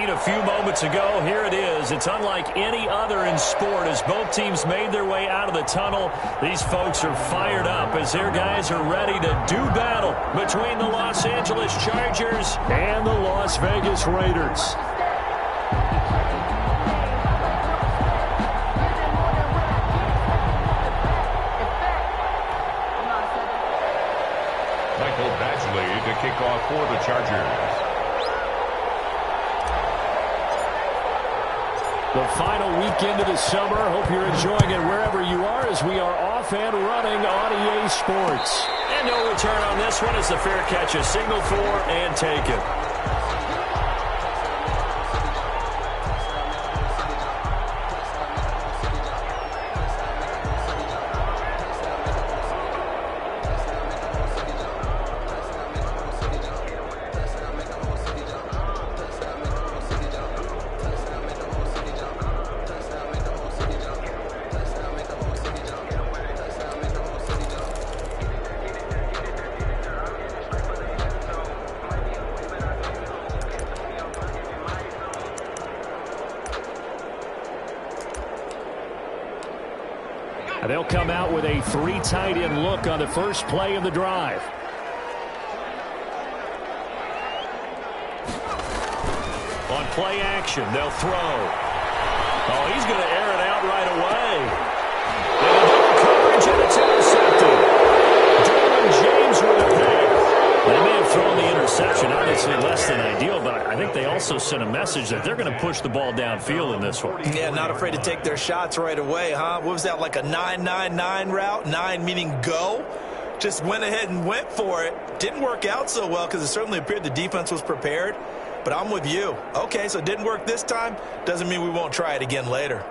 a few moments ago. Here it is. It's unlike any other in sport as both teams made their way out of the tunnel. These folks are fired up as their guys are ready to do battle between the Los Angeles Chargers and the Las Vegas Raiders. To kick off for the Chargers. The final weekend of the summer. Hope you're enjoying it wherever you are as we are off and running on EA Sports. And no return on this one as the fair catch is signaled for and taken. They'll come out with a 3 tight end look on the first play of the drive. On play action, they'll throw. Oh, he's going to air it out right away. And coverage, and it's intercepted. James with a pick. They may have thrown the interception, obviously less than ideal, but I think they also sent a message that they're going to push the ball downfield in this one. Yeah, not afraid to take their shots right away, huh? What was that, like a 9-9-9 route? 9 meaning go? Just went ahead and went for it. Didn't work out so well because it certainly appeared the defense was prepared. But I'm with you. Okay, so it didn't work this time. Doesn't mean we won't try it again later.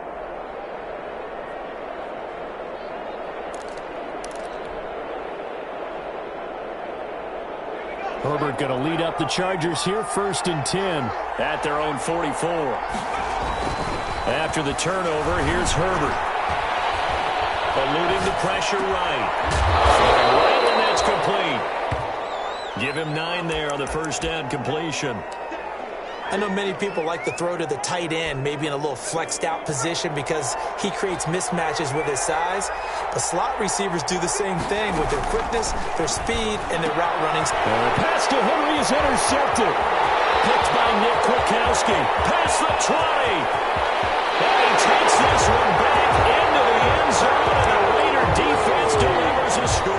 Herbert going to lead up the Chargers here, 1st and 10 at their own 44. After the turnover, here's Herbert. Eluding the pressure right. And that's complete. Give him 9 there on the first down completion. I know many people like to throw to the tight end, maybe in a little flexed out position because he creates mismatches with his size. But slot receivers do the same thing with their quickness, their speed, and their route running. The pass to Henry is intercepted. Picked by Nick Kwiatkowski. Past the 20. And he takes this one back into the end zone, and the Raider defense delivers a score.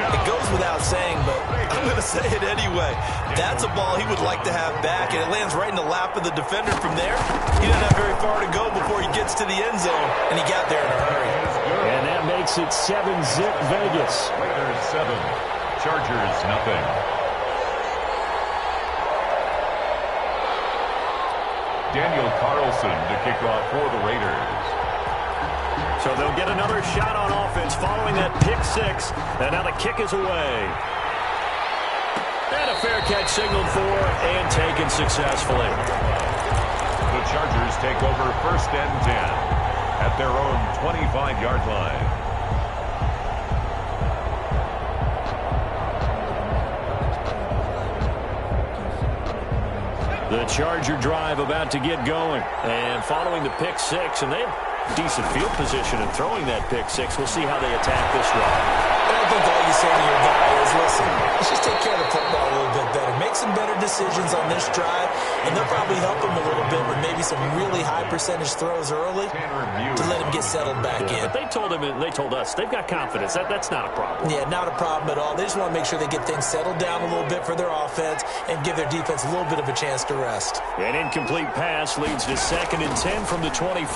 It goes without saying, but I'm going to say it anyway. That's a ball he would like to have back, and it lands right in the lap of the defender from there. He doesn't have very far to go before he gets to the end zone, and he got there in a hurry. And that makes it 7-zip Vegas. Raiders 7, Chargers nothing. Daniel Carlson to kick off for the Raiders. So they'll get another shot on offense following that pick 6. And now the kick is away. And a fair catch signaled for and taken successfully. The Chargers take over 1st and 10 at their own 25-yard line. The Charger drive about to get going. And following the pick 6, and they have decent field position in throwing that pick 6. We'll see how they attack this drive. I think all you say to your guy is, listen, let's just take care of the football a little bit better. Make some better decisions on this drive, and they'll probably help him a little bit with maybe some really high percentage throws early to let him get settled back in. But they told him, and they told us, they've got confidence. That's not a problem. Yeah, not a problem at all. They just want to make sure they get things settled down a little bit for their offense and give their defense a little bit of a chance to rest. An incomplete pass leads to 2nd and 10 from the 25.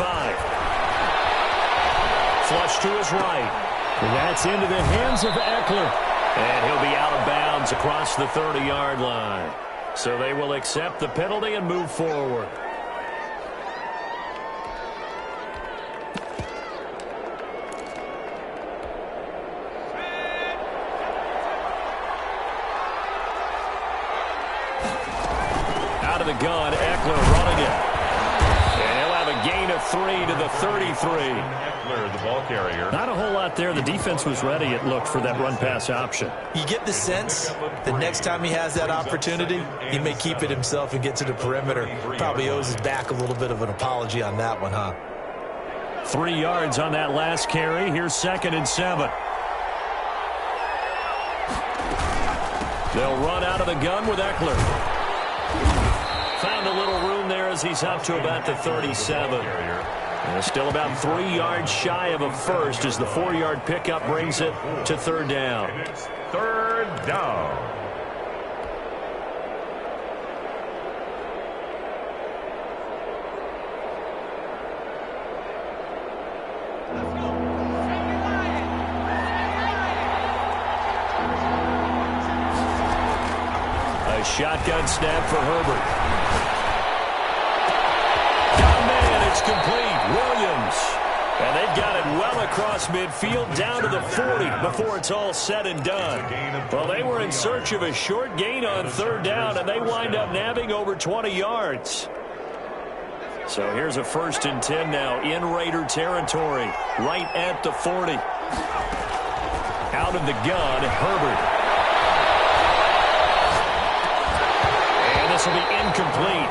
Flush to his right. That's into the hands of Eckler. And he'll be out of bounds across the 30-yard line. So they will accept the penalty and move forward. Out of the gun, Eckler running it. And he'll have a gain of 3 to the 33. Eckler, the ball carrier. Not a whole lot there. The defense was ready, it looked, for that run-pass option. You get the sense that next time he has that opportunity, he may keep it himself and get to the perimeter. Probably owes his back a little bit of an apology on that one, huh? 3 yards on that last carry. Here's 2nd and 7. They'll run out of the gun with Eckler. Found a little room there as he's up to about the 37. And still about 3 yards shy of a first as the 4-yard pickup brings it to 3rd down. It's 3rd down. A shotgun snap for Herbert. Got a man, it's complete. Williams. And they've got it well across midfield down to the 40 before it's all said and done. Well, they were in search of a short gain on 3rd down, and they wind up nabbing over 20 yards. So here's a 1st and 10 now in Raider territory, right at the 40. Out of the gun, Herbert. This will be incomplete.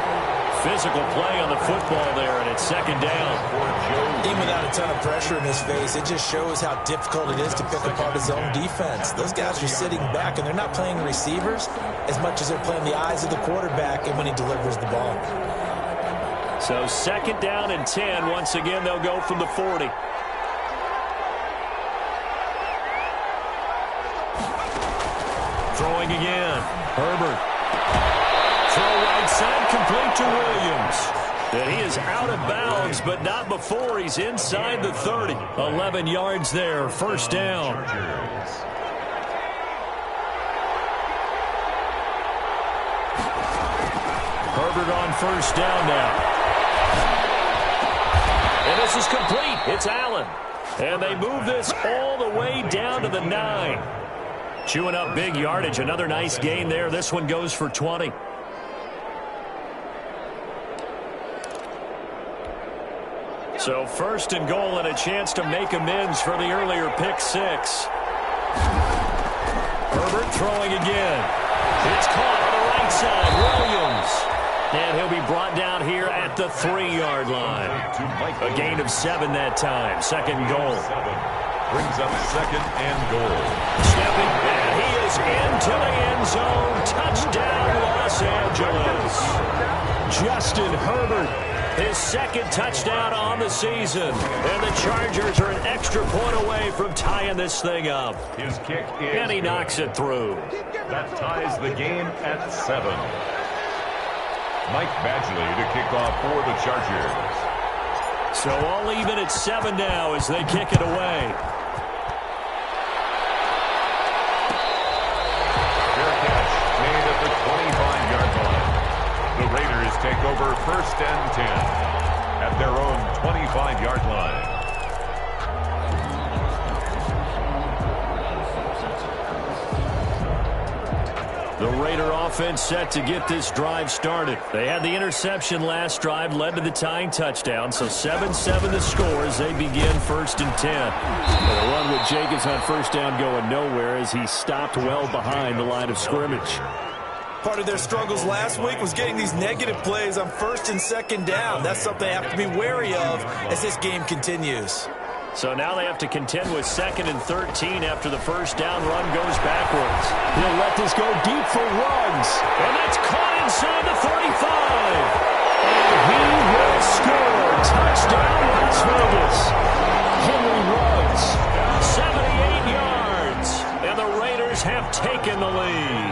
Physical play on the football there, and it's 2nd down. Even without a ton of pressure in his face, it just shows how difficult it is to pick apart his own defense. Those guys are sitting back, and they're not playing receivers as much as they're playing the eyes of the quarterback and when he delivers the ball. So 2nd down and 10. Once again, they'll go from the 40. Throwing again. Herbert. Throw right side, complete to Williams. And he is out of bounds, but not before he's inside the 30. 11 yards there, 1st down. Herbert on 1st down now. And this is complete. It's Allen. And they move this all the way down to the 9. Chewing up big yardage. Another nice gain there. This one goes for 20. So 1st and goal and a chance to make amends for the earlier pick 6. Herbert throwing again. It's caught on the right side. Williams. And he'll be brought down here at the 3-yard line. A gain of 7 that time. 2nd goal. Brings up 2nd and goal. Stepping back. He is into the end zone. Touchdown, Los Angeles. Justin Herbert. His 2nd touchdown on the season. And the Chargers are an extra point away from tying this thing up. His kick is and he knocks it through. That ties the game at 7. Mike Badgley to kick off for the Chargers. So all even at 7 now as they kick it away. Fair catch made at the 25-yard line. The Raiders take over 1st and 10 at their own 25-yard line. The Raider offense set to get this drive started. They had the interception last drive, led to the tying touchdown. So 7-7 the score as they begin 1st and 10. And a run with Jacobs on 1st down going nowhere as he stopped well behind the line of scrimmage. Part of their struggles last week was getting these negative plays on 1st and 2nd down. That's something they have to be wary of as this game continues. So now they have to contend with 2nd and 13 after the 1st down run goes backwards. He'll let this go deep for Ruggs. And that's caught inside the 35. And he will score. Touchdown, Las Vegas. Henry Ruggs, 78 yards. And the Raiders have taken the lead.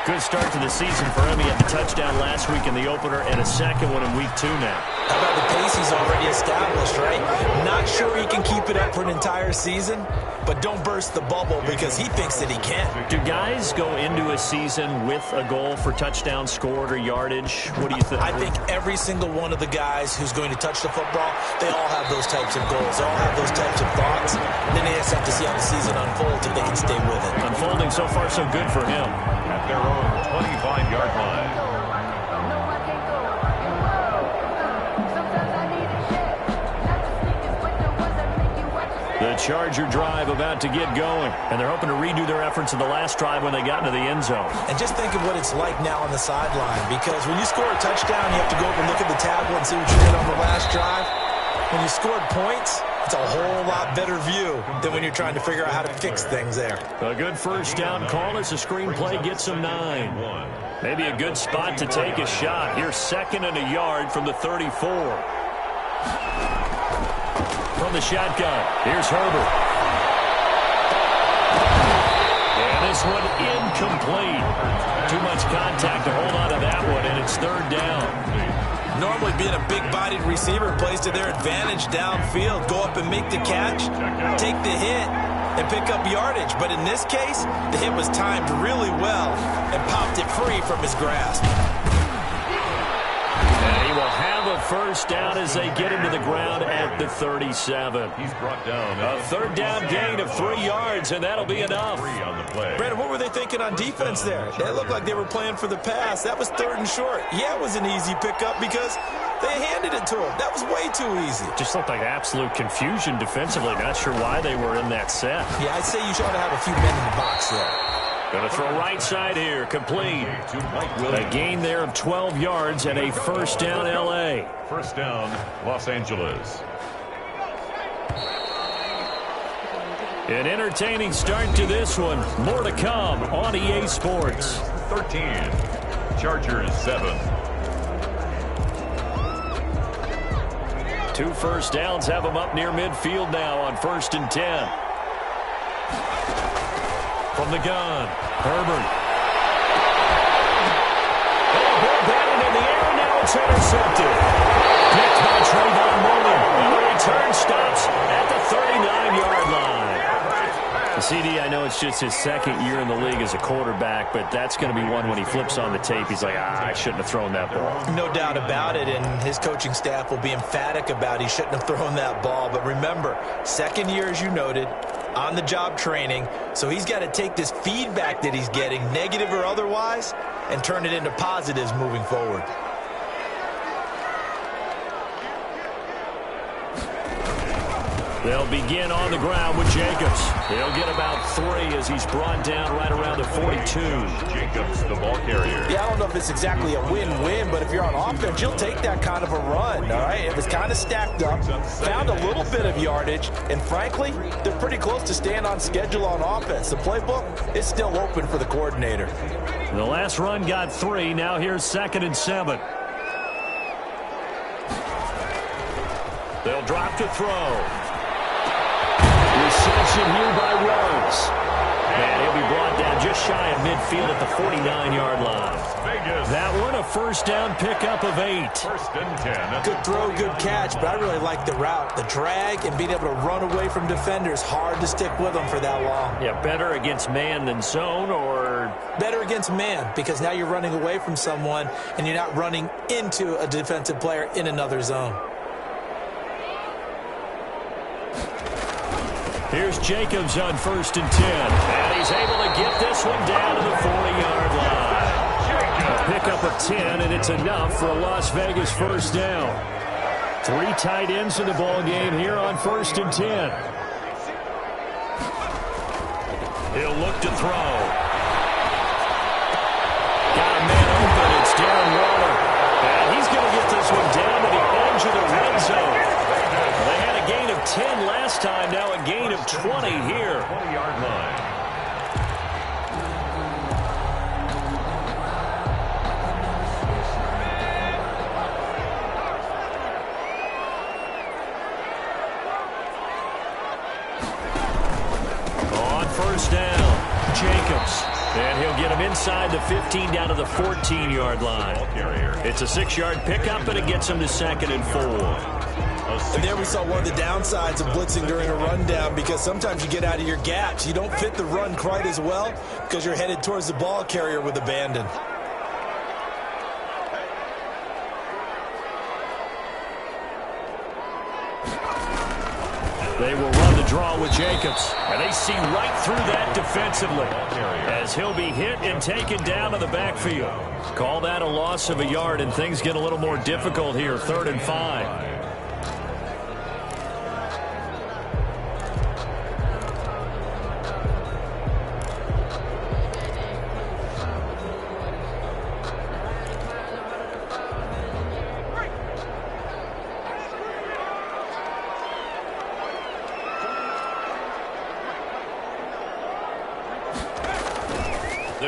Good start to the season for him. He had the touchdown last week in the opener and a 2nd one in week 2 now. How about the pace he's already established, right? Not sure he can keep it up for an entire season, but don't burst the bubble because he thinks that he can. Do guys go into a season with a goal for touchdown scored or yardage? What do you think? I think every single one of the guys who's going to touch the football, they all have those types of goals. They all have those types of thoughts. And then they just have to see how the season unfolds if they can stay with it. Unfolding so far so good for him. At their own 25-yard line. The Charger drive about to get going, and they're hoping to redo their efforts in the last drive when they got into the end zone. And just think of what it's like now on the sideline, because when you score a touchdown, you have to go over and look at the tablet and see what you did on the last drive. When you scored points, it's a whole lot better view than when you're trying to figure out how to fix things there. A good first down call as the screenplay gets them 9. Maybe a good spot to take a shot. Here's 2nd and a yard from the 34. From the shotgun, here's Herbert. And this one incomplete. Too much contact to hold on to that one, and it's 3rd down. Normally being a big-bodied receiver plays to their advantage downfield. Go up and make the catch, take the hit, and pick up yardage. But in this case, the hit was timed really well and popped it free from his grasp. And he will have a first down as they get him to the ground at the 37. He's brought down A 3rd down gain of 3 yards, and that'll be enough. on the play. Brandon, what were they thinking on defense there? They looked like they were playing for the pass. That was 3rd and short. Yeah, it was an easy pickup because they handed it to him. That was way too easy. Just looked like absolute confusion defensively. Not sure why they were in that set. Yeah, I'd say you should have a few men in the box there. Going to throw right side here, complete. A gain there of 12 yards and a first down L.A. First down, Los Angeles. An entertaining start to this one. More to come on EA Sports. 13. Chargers 7. 2 first downs have them up near midfield now on 1st and 10. From the gun, Herbert. Oh, ball batted in the air, and now it's intercepted. Picked by Trayvon Mullen. And the return stops at the 39-yard line. The CD, I know it's just his 2nd year in the league as a quarterback, but that's going to be one when he flips on the tape. He's like, I shouldn't have thrown that ball. No doubt about it, and his coaching staff will be emphatic about he shouldn't have thrown that ball. But remember, 2nd year, as you noted, on-the-job training, so he's got to take this feedback that he's getting, negative or otherwise, and turn it into positives moving forward. They'll begin on the ground with Jacobs. He'll get about 3 as he's brought down right around the 42. Jacobs, the ball carrier. Yeah, I don't know if it's exactly a win-win, but if you're on offense, you'll take that kind of a run, all right? It was kind of stacked up, found a little bit of yardage, and frankly, they're pretty close to staying on schedule on offense. The playbook is still open for the coordinator. The last run got 3. Now here's 2nd and 7. They'll drop to throw. Reception here by Rhodes. And he'll be brought down just shy of midfield at the 49-yard line. That one, a first down pickup of 8. 1st and 10. Good throw, good catch, but I really like the route. The drag and being able to run away from defenders, hard to stick with them for that long. Yeah, better against man than zone, or better against man, because now you're running away from someone and you're not running into a defensive player in another zone. Here's Jacobs on 1st and 10. And he's able to get this one down to the 40-yard line. A pickup of 10, and it's enough for a Las Vegas first down. 3 tight ends in the ball game here on 1st and 10. He'll look to throw. Got a man open. It's Darren Waller. And he's going to get this one down to the edge of the red zone. They had a gain of 10 last time, now a gain of 20 here. 20-yard line. On 1st down, Jacobs. And he'll get him inside the 15 down to the 14-yard line. It's a 6-yard pickup, and it gets him to 2nd and 4. And there we saw one of the downsides of blitzing during a rundown, because sometimes you get out of your gaps. You don't fit the run quite as well because you're headed towards the ball carrier with abandon. They will run the draw with Jacobs, and they see right through that defensively as he'll be hit and taken down to the backfield. Call that a loss of a yard, and things get a little more difficult here, 3rd and 5.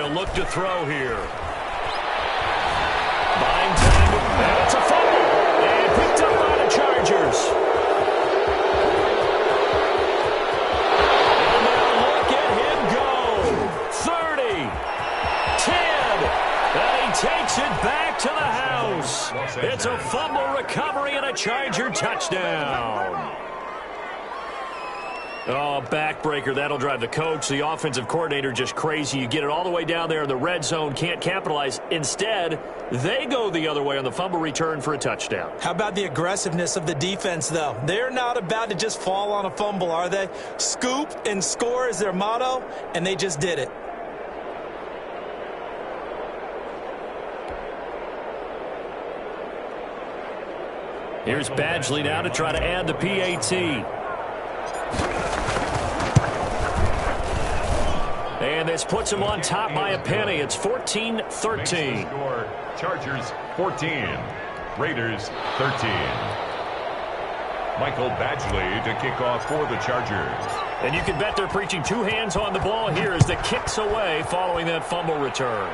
He'll look to throw here. Buying time. And it's a fumble. And picked up by the Chargers. And now look at him go. 30. 10. And he takes it back to the house. It's a fumble recovery and a Charger touchdown. Oh, backbreaker. That'll drive the coach, the offensive coordinator, just crazy. You get it all the way down there in the red zone, can't capitalize. Instead, they go the other way on the fumble return for a touchdown. How about the aggressiveness of the defense, though? They're not about to just fall on a fumble, are they? Scoop and score is their motto, and they just did it. Here's Badgley now to try to add the PAT. And this puts him on top by a penny. It's 14-13. Chargers 14. Raiders 13. Michael Badgley to kick off for the Chargers. And you can bet they're preaching two hands on the ball here as the kick's away following that fumble return.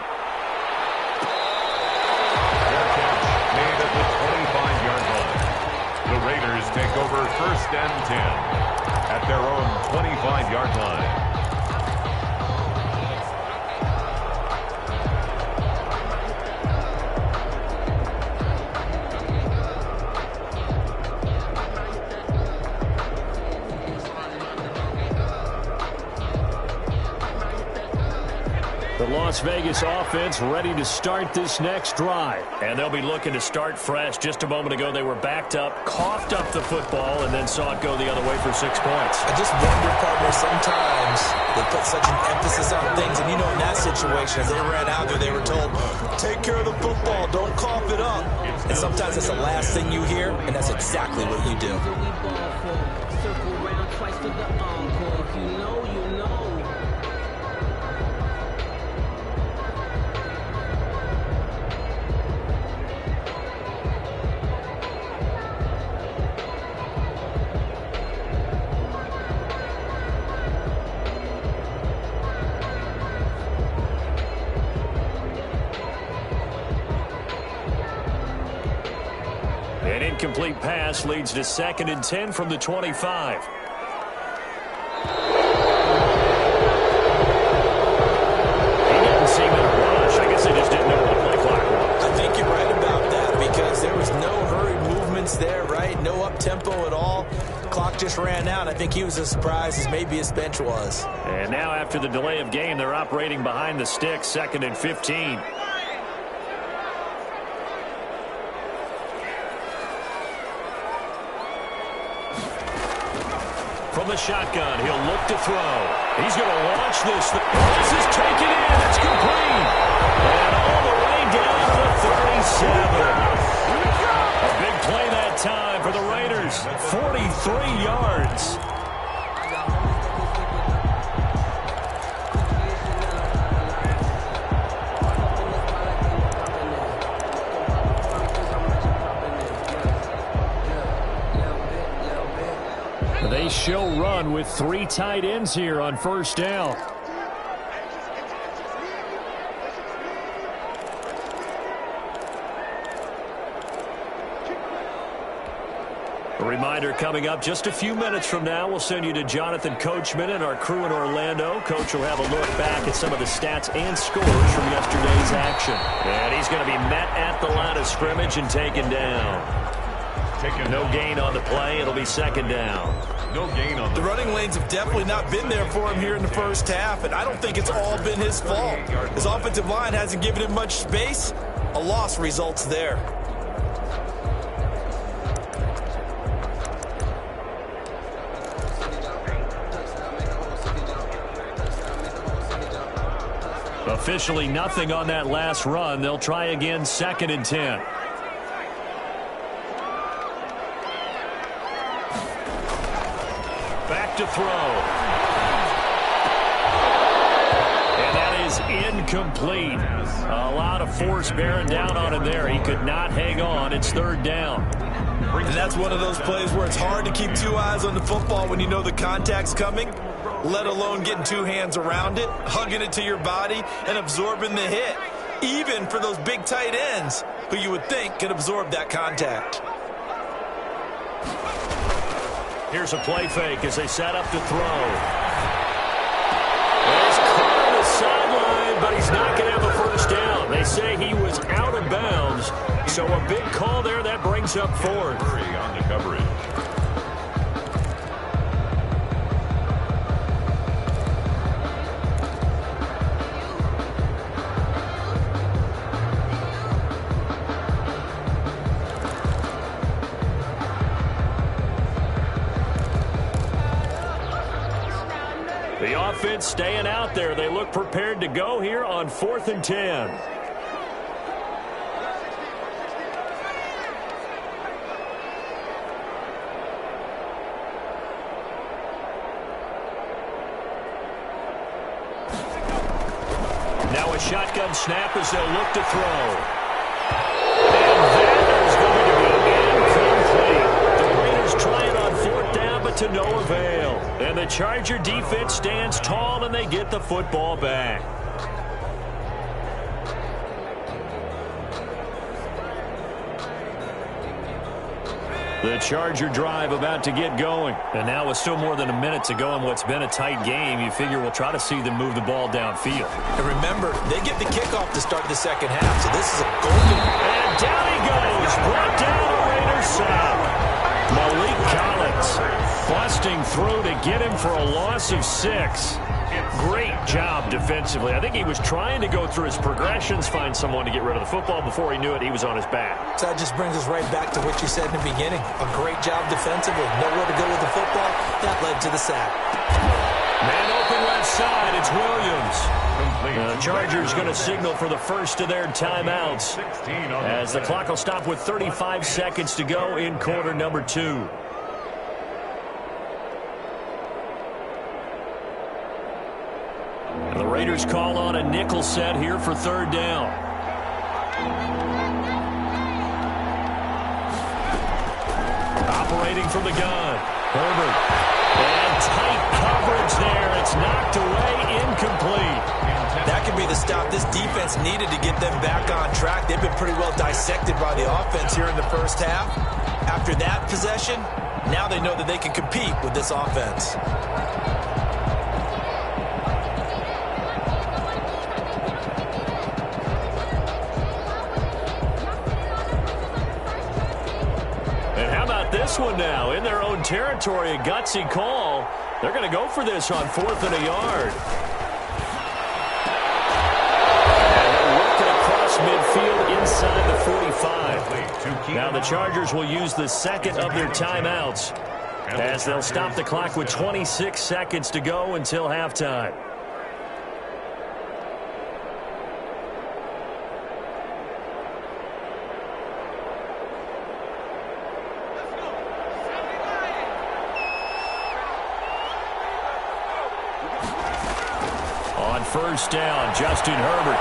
Their catch made at the 25-yard line. The Raiders take over 1st and 10 at their own 25-yard line. The Las Vegas offense ready to start this next drive. And they'll be looking to start fresh. Just a moment ago, they were backed up, coughed up the football, and then saw it go the other way for 6 points. I just wonder, partner, sometimes they put such an emphasis on things. And, you know, in that situation, as they ran out there, they were told, take care of the football, don't cough it up. And sometimes that's the last thing you hear, and that's exactly what you do. An incomplete pass leads to 2nd and 10 from the 25. He didn't seem in a rush. I guess they just didn't know what the play clock was. I think you're right about that because there was no hurried movements there, right? No up-tempo at all. Clock just ran out. I think he was as surprised as maybe his bench was. And now after the delay of game, they're operating behind the sticks, 2nd and 15. From the shotgun, he'll look to throw. He's going to launch this. This is taken in. It's complete. And all the way down to 37. A big play that time for the Raiders. 43 yards. They show run with 3 tight ends here on 1st down. A reminder coming up just a few minutes from now. We'll send you to Jonathan Coachman and our crew in Orlando. Coach will have a look back at some of the stats and scores from yesterday's action. And he's going to be met at the line of scrimmage and taken down. No gain on the play. It'll be 2nd down. No gain on the running lanes have definitely not been there for him here in the first half, and I don't think it's all been his fault. His offensive line hasn't given him much space. A loss results there. Officially nothing on that last run. They'll try again, 2nd and 10. Back to throw. And that is incomplete. A lot of force bearing down on him there. He could not hang on. It's 3rd down. And that's one of those plays where it's hard to keep 2 eyes on the football when you know the contact's coming. let alone getting two hands around it, hugging it to your body, and absorbing the hit, even for those big tight ends who you would think could absorb that contact. Here's a play fake as they set up to throw. He's caught on the sideline, but he's not going to have a first down. They say he was out of bounds, so a big call there. That brings up fourth. On the coverage. The offense staying out there. They look prepared to go here on 4th and 10. Now a shotgun snap as they'll look to throw. And that is going to be incomplete. The Raiders try it on 4th down, but to no avail. And the Charger defense stands tall, and they get the football back. The Charger drive about to get going. And now with still more than a minute to go in what's been a tight game, you figure we'll try to see them move the ball downfield. And remember, they get the kickoff to start the second half, so this is a golden. And down he goes, brought down the Raiders side. Malik Collins busting through to get him for a loss of 6. Great job defensively. I think he was trying to go through his progressions, find someone to get rid of the football. Before he knew it, he was on his back. So that just brings us right back to what you said in the beginning. A great job defensively. Nowhere to go with the football. That led to the sack. Man open left side. It's Williams. The Chargers going to signal for the first of their timeouts as the clock will stop with 35 seconds to go in quarter number 2. And the Raiders call on a nickel set here for 3rd down. Operating from the gun, Herbert. And tight coverage there. It's knocked away, incomplete. That could be the stop this defense needed to get them back on track. They've been pretty well dissected by the offense here in the first half. After that possession, now they know that they can compete with this offense. This one now in their own territory, a gutsy call. They're going to go for this on 4th and a yard. And they're working across midfield inside the 45. Now the Chargers will use the second of their timeouts as they'll stop the clock with 26 seconds to go until halftime. First down, Justin Herbert.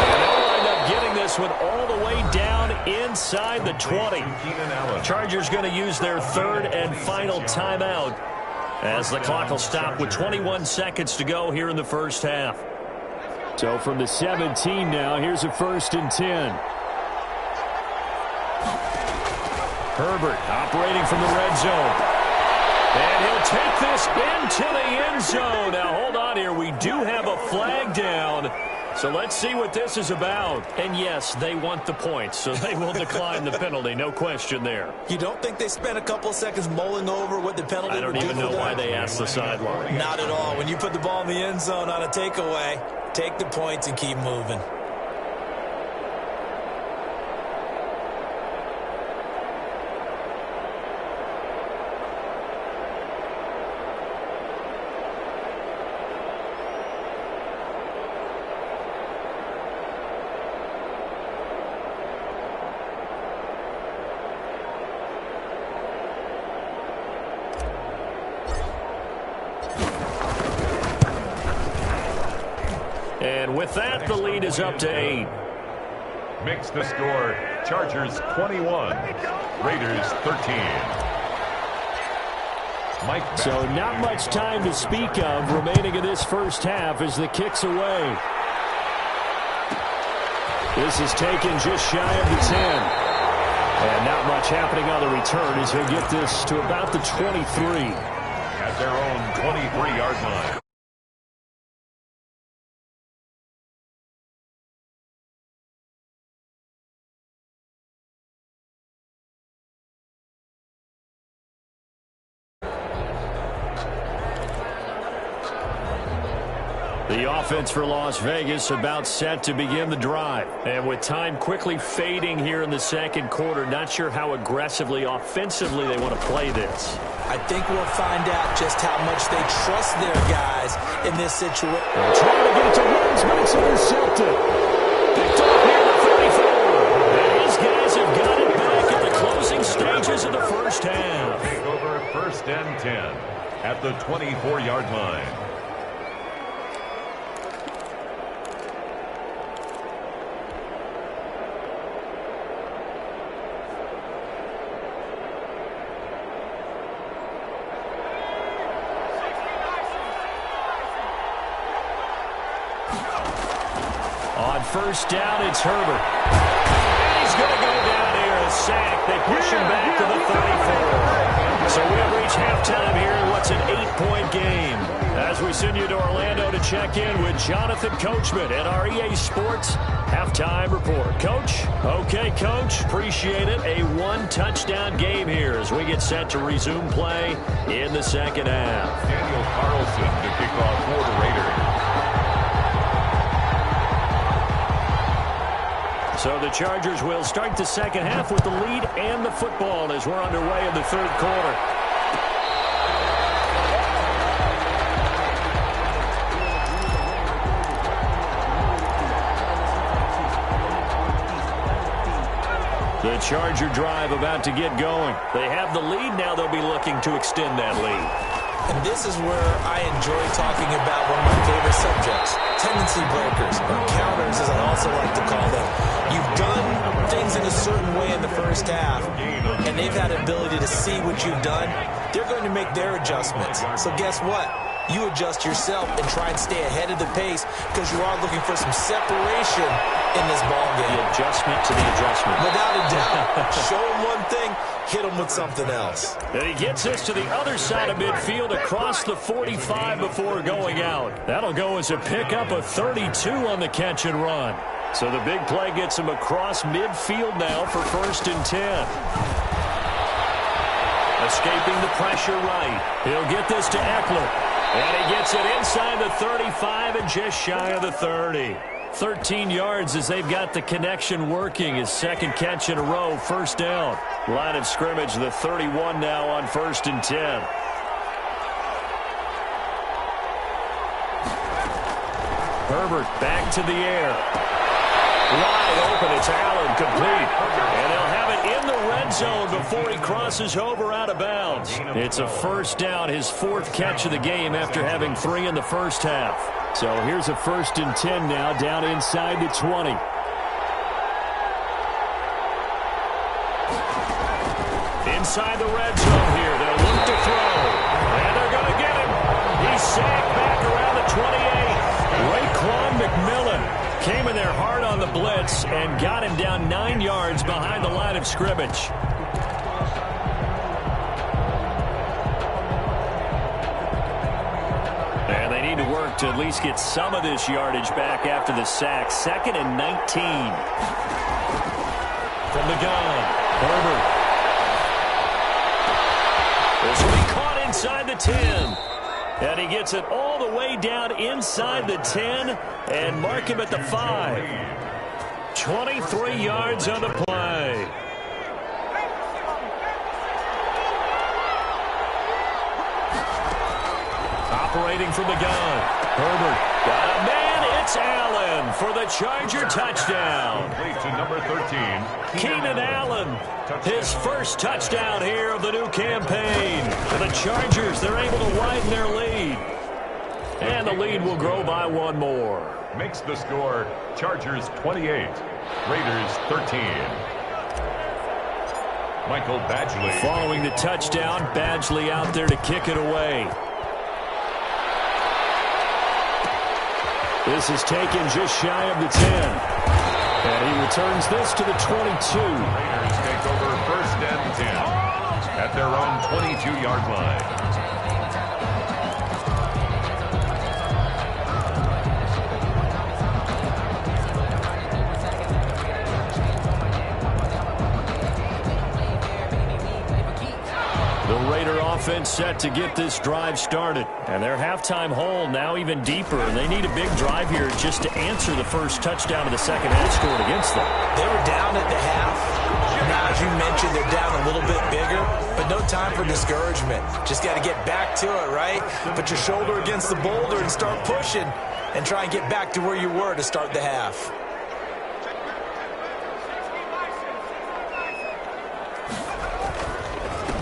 And they'll wind up getting this one all the way down inside the 20. Chargers going to use their 3rd and final timeout as the clock will stop with 21 seconds to go here in the first half. So from the 17 now, here's a 1st and 10. Herbert operating from the red zone. And he'll take this into the end zone. Now, hold on here. We do have a flag down. So let's see what this is about. And, yes, they want the points, so they will decline the penalty. No question there. You don't think they spent a couple seconds mulling over what the penalty I don't even know why they asked the sideline. Not at all. When you put the ball in the end zone on a takeaway, take the points and keep moving. And with that, the lead is up to 8. Makes the score Chargers 21, Raiders 13. So not much time to speak of remaining in this first half as the kick's away. This is taken just shy of the 10. And not much happening on the return as he'll get this to about the 23. At their own 23-yard line. The offense for Las Vegas about set to begin the drive. And with time quickly fading here in the second quarter, not sure how aggressively, offensively they want to play this. I think we'll find out just how much they trust their guys in this situation. Trying to get it to Rhodes, but it's intercepted. Picked up here at the 34. And these guys have got it back at the closing stages of the first half. Take over first and 10 at the 24-yard line. On first down, it's Herbert. And he's going to go down here, a sack. They push him back to the 34. So we've reached halftime here in what's an 8-point game. As we send you to Orlando to check in with Jonathan Coachman at our EA Sports Halftime Report. Coach? Okay, Coach. Appreciate it. A one-touchdown game here as we get set to resume play in the second half. Daniel Carlson to kick off for the Raiders. So the Chargers will start the second half with the lead and the football as we're underway in the third quarter. The Charger drive about to get going. They have the lead. Now they'll be looking to extend that lead. And this is where I enjoy talking about one of my favorite subjects, tendency breakers, or counters as I also like to call them. You've done things in a certain way in the first half, and they've had the ability to see what you've done. They're going to make their adjustments. So guess what? You adjust yourself and try and stay ahead of the pace because you are looking for some separation in this ball game. The adjustment to the adjustment. Without a doubt. Show them one thing, hit them with something else. And he gets this to the other side of midfield across the 45 before going out. That'll go as a pickup of 32 on the catch and run. So the big play gets him across midfield now for first and 10. Escaping the pressure right. He'll get this to Eckler. And he gets it inside the 35 and just shy of the 30. 13 yards as they've got the connection working. His second catch in a row, first down. Line of scrimmage, the 31 now on first and 10. Herbert back to the air. Wide open, it's Allen, complete. And they'll have it in the red zone before he crosses over out of bounds. It's a first down, his fourth catch of the game after having 3 in the first half. So here's a first and 10 now, down inside the 20. Inside the red zone here, they'll look to throw. And they're going to get him. He's sacked back around the 28. Raekwon McMillan came in there hard on the blitz and got him down 9 yards behind the line of scrimmage. And they need to work to at least get some of this yardage back after the sack. Second and 19. From the gun, Herbert. This will be caught inside the 10. And he gets it all the way down inside the 10 and mark him at the 5. 23 yards on the play. Operating from the gun. Herbert got a man. It's Allen for the Charger touchdown. Complete to number 13. Keenan Allen, his first touchdown here of the new campaign. For the Chargers, they're able to widen their lead. And the lead will grow by one more. Makes the score Chargers 28, Raiders 13. Michael Badgley. Following the touchdown, Badgley out there to kick it away. This is taken just shy of the 10. And he returns this to the 22. Raiders take over 1st and 10 at their own 22-yard line. The Raider offense set to get this drive started. And their halftime hole now even deeper. And they need a big drive here just to answer the first touchdown of the second half scored against them. They were down at the half. Now, as you mentioned, they're down a little bit bigger, but no time for discouragement. Just got to get back to it, right? Put your shoulder against the boulder and start pushing and try and get back to where you were to start the half.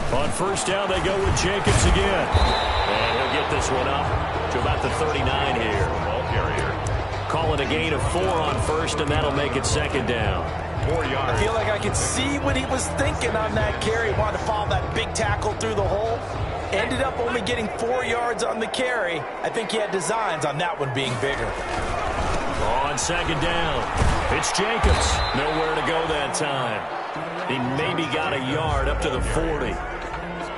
On first down, they go with Jenkins again. And he'll get this one up to about the 39 here. Ball carrier. Call it a gain of 4 on first, and that'll make it second down. 4 yards. I feel like I could see what he was thinking on that carry. He wanted to follow that big tackle through the hole. Ended up only getting 4 yards on the carry. I think he had designs on that one being bigger. On second down, it's Jacobs. Nowhere to go that time. He maybe got a yard up to the 40.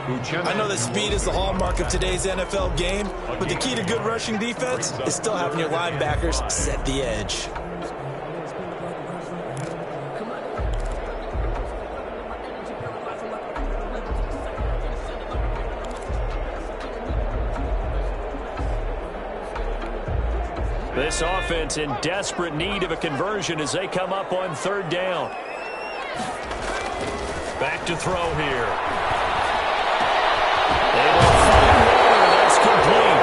I know that speed is the hallmark of today's NFL game, but the key to good rushing defense is still having your linebackers set the edge. This offense in desperate need of a conversion as they come up on third down. Back to throw here. That's complete.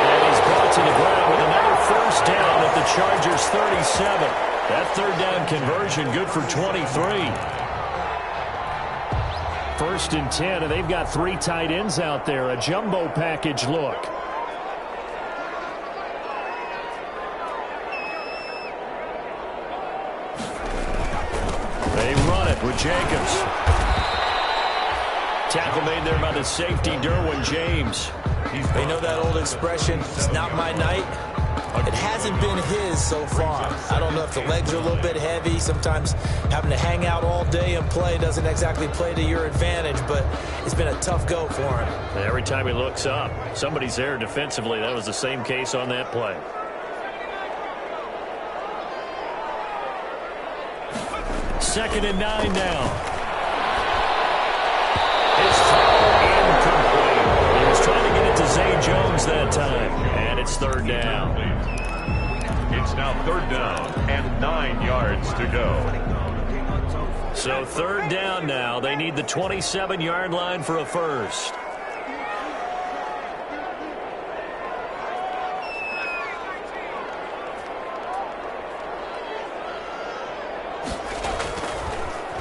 And he's brought to the ground with another first down at the Chargers' 37. That third down conversion good for 23. 1st and 10, and they've got 3 tight ends out there. A jumbo package look. They run it with Jacobs. Tackle made there by the safety, Derwin James. They know that old expression, it's not my night. It hasn't been his so far. I don't know if the legs are a little bit heavy. Sometimes having to hang out all day and play doesn't exactly play to your advantage, but it's been a tough go for him. Every time he looks up, somebody's there defensively. That was the same case on that play. Second and 9 now. It's incomplete. He was trying to get it to Zay Jones that time. And it's third down. It's now third down and 9 yards to go. So third down now. They need the 27-yard line for a first.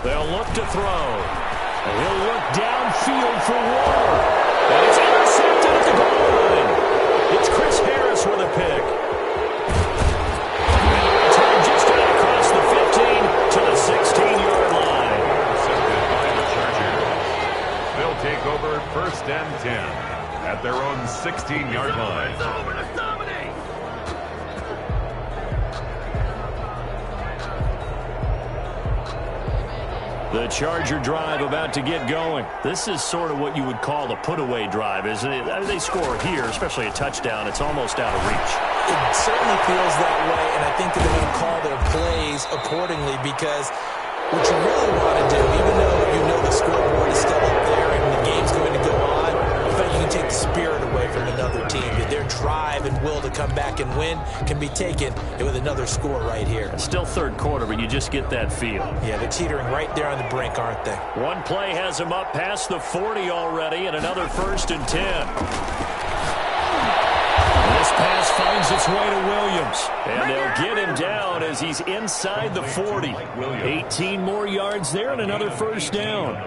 They'll look to throw. He'll look downfield for Ward. And it's intercepted at the goal line. It's Chris Harris with a pick. And a return just out across the 15 to the 16-yard line. Intercepted by the Chargers. They'll take over 1st and 10 at their own 16-yard line. The Charger drive about to get going. This is sort of what you would call the put-away drive, isn't it? They score here, especially a touchdown. It's almost out of reach. It certainly feels that way, and I think that they're going to call their plays accordingly because what you really want to do, even though you know the scoreboard is still up there and the game's going to go on, I feel like you can take the spirit away from another team. Their drive and will to come back and win can be taken with another score right here. It's still third quarter, but you just get that feel. Yeah, they're teetering right there on the brink, aren't they? One play has him up past the 40 already, and another 1st and 10. This pass finds its way to Williams, and they'll get him down as he's inside the 40. 18 more yards there and another first down.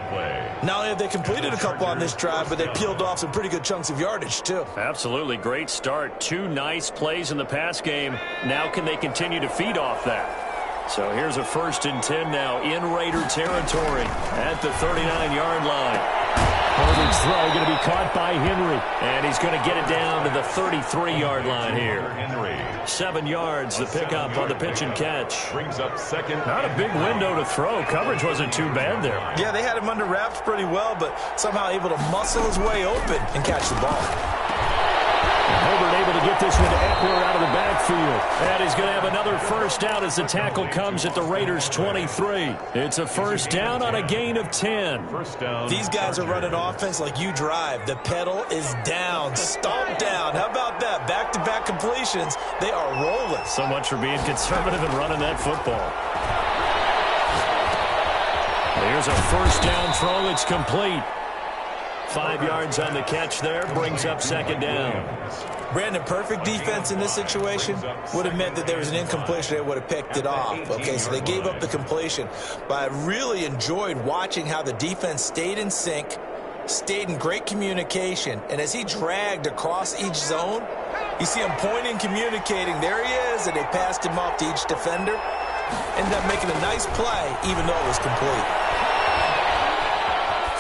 Not only have they completed a couple on this drive, but they peeled off some pretty good chunks of yardage, too. Absolutely. Great start. 2 nice plays in the pass game. Now can they continue to feed off that? So here's a 1st and 10 now in Raider territory at the 39-yard line. Herbert's throw going to be caught by Henry, and he's going to get it down to the 33-yard line here. 7 yards, the pickup on the pitch and catch. Brings up second. Not a big window to throw. Coverage wasn't too bad there. Yeah, they had him under wraps pretty well, but somehow able to muscle his way open and catch the ball. Herbert able to get this one to Eckler out of the backfield. And he's going to have another 1st down as the tackle comes at the Raiders' 23. It's a 1st down on a gain of 10. 1st down. These guys are running offense like you drive. The pedal is down, stomp down. How about that? Back-to-back completions. They are rolling. So much for being conservative and running that football. Here's a 1st down throw. It's complete. 5 yards on the catch there, brings up 2nd down. Brandon, perfect defense in this situation would have meant that there was an incompletion. They would have picked it off. Okay, so they gave up the completion. But I really enjoyed watching how the defense stayed in sync, stayed in great communication. And as he dragged across each zone, you see him pointing, communicating. There he is, and they passed him off to each defender. Ended up making a nice play, even though it was complete.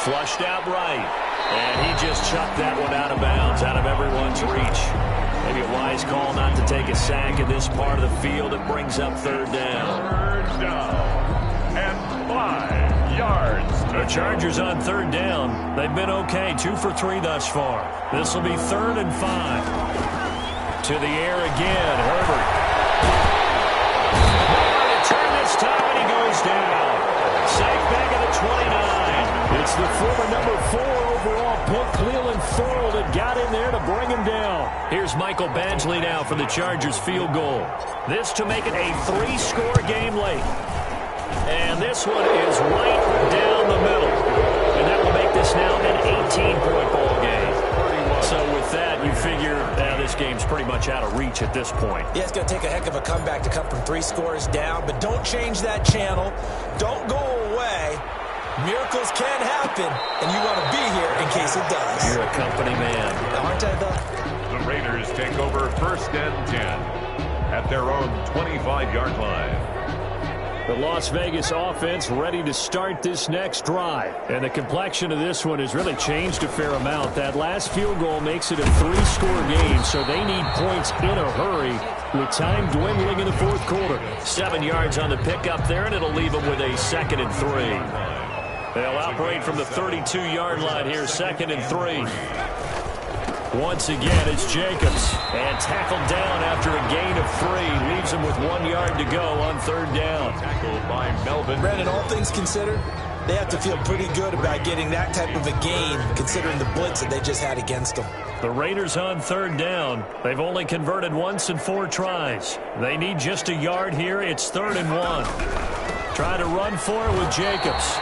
Flushed out right. And he just chucked that one out of bounds, out of everyone's reach. Maybe a wise call not to take a sack in this part of the field. It brings up 3rd down. 3rd down. And 5 yards. The Chargers on 3rd down. They've been okay, 2 for 3 thus far. This will be 3rd and 5. To the air again, Herbert. Nowhere to turn this time, and he goes down. Safe back at the 29. It's the former number 4 overall pick, Cleveland Thorold, that got in there to bring him down. Here's Michael Badgley now for the Chargers field goal. This to make it a 3-score game late. And this one is right down the middle. And that will make this now an 18-point ball game. So with that, you figure this game's pretty much out of reach at this point. Yeah, it's going to take a heck of a comeback to come from 3 scores down, but don't change that channel. Don't go away. Miracles can happen, and you want to be here in case it does. You're a company man. Aren't I, though? The Raiders take over 1st and 10 at their own 25-yard line. The Las Vegas offense ready to start this next drive. And the complexion of this one has really changed a fair amount. That last field goal makes it a 3-score game, so they need points in a hurry with time dwindling in the 4th quarter. 7 yards on the pickup there, and it'll leave them with a 2nd and 3. They'll operate from the 32-yard line here, 2nd and 3. Once again, it's Jacobs. And tackled down after a gain of 3. Leaves him with 1 yard to go on 3rd down. Tackled by Melvin. Brandon, all things considered, they have to feel pretty good about getting that type of a gain, considering the blitz that they just had against them. The Raiders on 3rd down. They've only converted once in 4 tries. They need just a yard here. It's 3rd and 1. Try to run for it with Jacobs.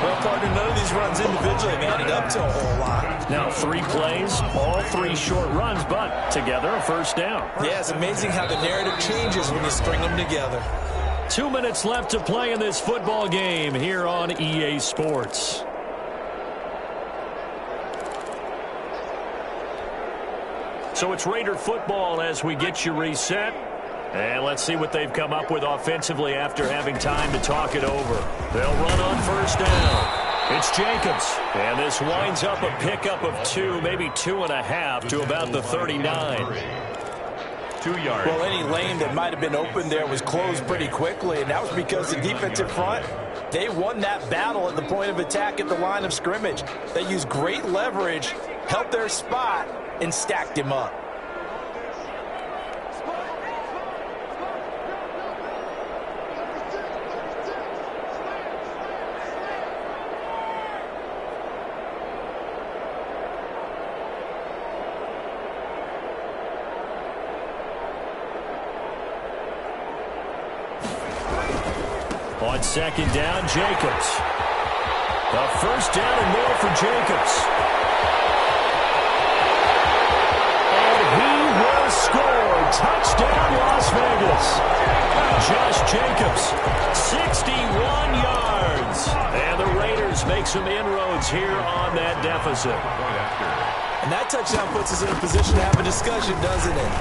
Well, partner, none of these runs individually have added up to a whole lot. Now 3 plays, all 3 short runs, but together a 1st down. Yeah, it's amazing how the narrative changes when you string them together. 2 minutes left to play in this football game here on EA Sports. So it's Raider football as we get you reset. And let's see what they've come up with offensively after having time to talk it over. They'll run on 1st down. It's Jacobs. And this winds up a pickup of 2, maybe 2.5 to about the 39. 2 yards. Well, any lane that might have been open there was closed pretty quickly, and that was because the defensive front, they won that battle at the point of attack at the line of scrimmage. They used great leverage, held their spot, and stacked him up. On 2nd down, Jacobs. The 1st down and more for Jacobs. And he will score. Touchdown, Las Vegas. Josh Jacobs, 61 yards. And the Raiders make some inroads here on that deficit. And that touchdown puts us in a position to have a discussion, doesn't it?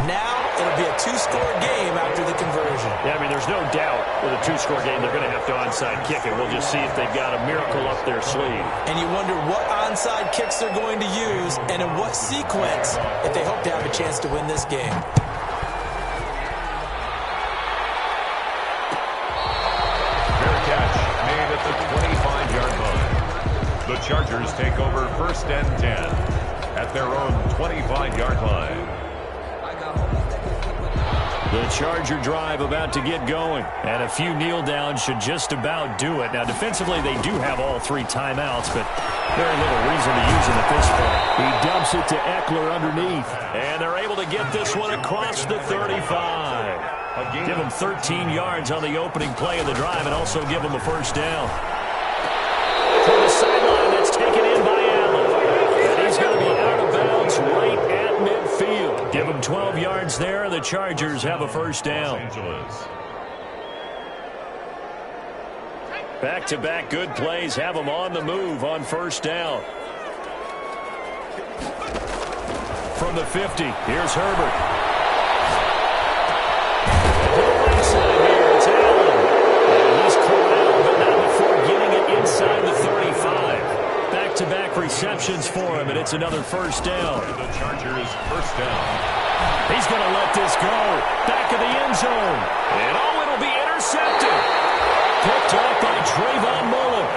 Now it'll be a two-score game after the conversion. Yeah, I mean, there's no doubt with a two-score game they're going to have to onside kick it. We'll just see if they've got a miracle up their sleeve. And you wonder what onside kicks they're going to use and in what sequence if they hope to have a chance to win this game. Fair catch made at the 25-yard line. The Chargers take over 1st and 10 at their own 25-yard line. The Charger drive about to get going. And a few kneel downs should just about do it. Now, defensively, they do have all 3 timeouts, but very little reason to use them at this point. He dumps it to Eckler underneath. And they're able to get this one across the 35. Give them 13 yards on the opening play of the drive and also give them a first down. From the sideline, that's taken in by Allen. And he's going to be out of bounds right at midfield. Give them 12 yards there. The Chargers have a first down. Back-to-back good plays have them on the move on first down. From the 50, here's Herbert. To the right side here, it's Allen. And he's corralled, but not before getting it inside the 35. Back-to-back receptions for him, and it's another first down. The Chargers first down. He's going to let this go. Back of the end zone. And it'll be intercepted. Picked off by Trayvon Mullen.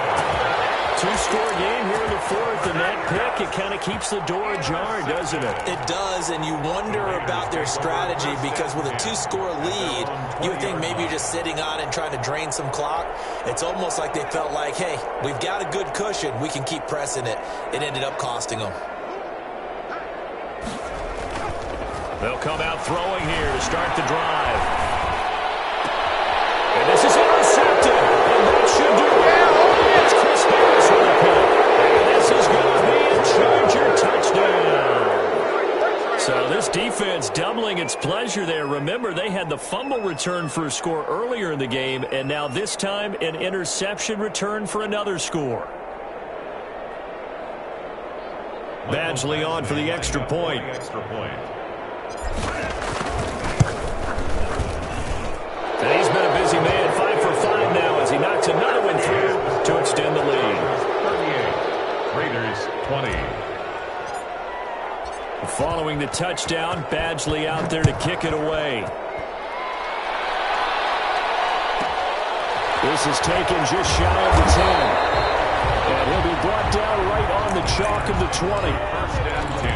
Two-score game here in the 4th, and that pick, it kind of keeps the door ajar, doesn't it? It does, and you wonder about their strategy because with a two-score lead, you would think maybe you're just sitting on it and trying to drain some clock. It's almost like they felt like, hey, we've got a good cushion. We can keep pressing it. It ended up costing them. They'll come out throwing here to start the drive. And this is intercepted. And that should do it. It's Chris Harris with a pick. And this is going to be a Charger touchdown. So this defense doubling its pleasure there. Remember, they had the fumble return for a score earlier in the game, and now this time an interception return for another score. Badgley on for the extra point. And he's been a busy man, 5 for 5 now as he knocks another one through to extend the lead. 38, Raiders 20. Following the touchdown, Badgley out there to kick it away. This is taken just shy of the 10. And he'll be brought down right on the chalk of the 20. 1st and 10